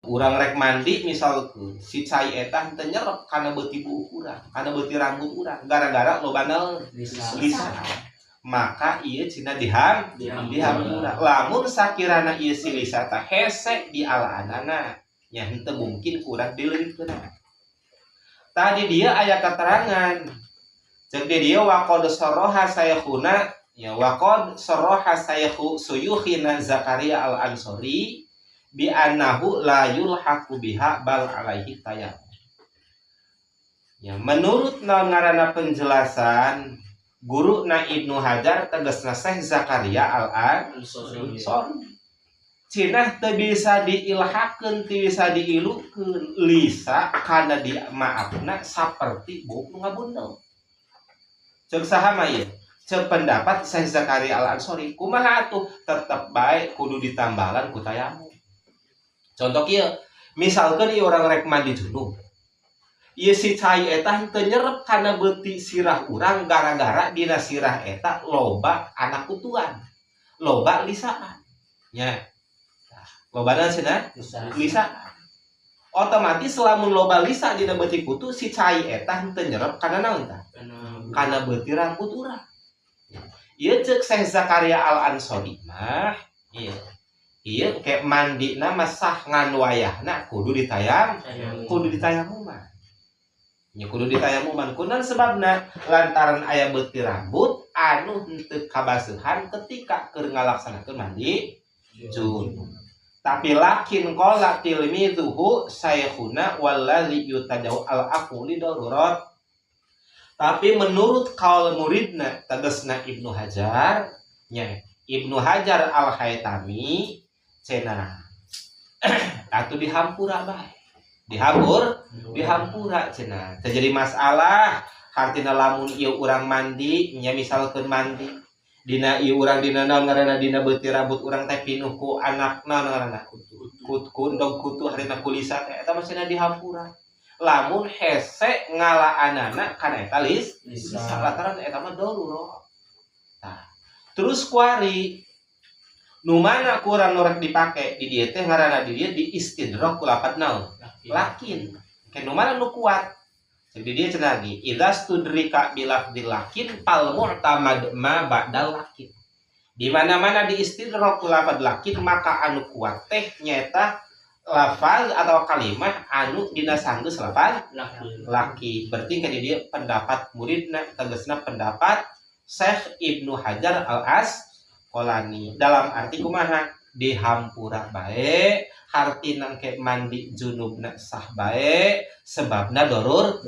urang rek mandi misalkan si cai eta teu nyerep kana beuti buuk urang, kana beuti rambut urang gara-gara lobana lisa. Maka ieu cenah dihampura. Lamun sakirana ieu si lisa teh hese di alaanana nya henteu mungkin urang dileungkeun. Tadi dia aya keterangan jeung di dieu waqad saraha saykhuna ya waqad saraha saykhu suyukhina Zakaria al-Ansori bi annahu la yulhaqu biha bal alaihi tayammum. Ya, menurut ngaranna penjelasan guru na Ibnu Hajar tegasna Syekh Zakaria al-Ansori. Cenah teu bisa diilhakeun, teu bisa diilukeun lisa kana di maafna saperti buuk nu ngabundel. Ceuk saha mah ieu? Ceuk pendapat Syekh Zakaria al-Ansori, kumaha atuh tetep bae kudu ditambalan ku tayamum. Contoh kieu, misalkan ieu urang rek mandi junub. Ieu si cai eta henteu nyerep kana beuti sirah urang gara-gara dina sirah eta loba anak kutuan. Loba lisaan. Nya. Lobana cenah lisa. Otomatis lamun loba lisa dina beuti kutu si cai eta henteu nyerep kana naon tah? Kana beuti rambut urang. Ieu ceuk Syekh Zakaria al-Ansori mah ieu. Ieu ke mandina mah sah ngan wayahna kudu ditayamuman. Nya kudu ditayamuman kunaon sebabna? Lantaran aya beuti rambut anu henteu kabaseuhan ketika keur ngalaksanakeun mandi junub. Tapi lakin qala tilmizuhu saykhuna wallazi yutajau al-aquli darurat. Tapi menurut qaul muridna tegasna Ibnu Hajar nya Ibnu Hajar al-Haytami cenah atuh dihampura bae. Dihampura cenah. Terjadi masalah hartina lamun ieu urang mandi nya misalkeun mandi dina ieu urang dina naon ngaranna dina beuti rambut urang teh pinuh ku anakna ngaranna kutu harina kulisa teh eta mah cenah dihampura. Lamun hese ngalaanana kana eta lisa lantaran eta mah darurat. Tah. Terus kuari nu mana kurang norek dipake di dieu teh ngaranna di dieu di istidrak ku lafaz naon? Lakin. Ke nu mana nu kuat? Jadi dia cenah lagi idza studrika bilafdil lakin fal mu'tamad ma ba'dal lakin. Di mana-mana di istidrak ku lafaz lakin maka anu kuat teh nyaeta lafaz atau kalimat anu dina sanggeus lafaz laki. Berarti kan dia pendapat muridna tegasna pendapat Syekh Ibnu Hajar al-Asqalani dalam arti kumaha dihampura bae hartina ke mandi junubna sah bae sebabna darurat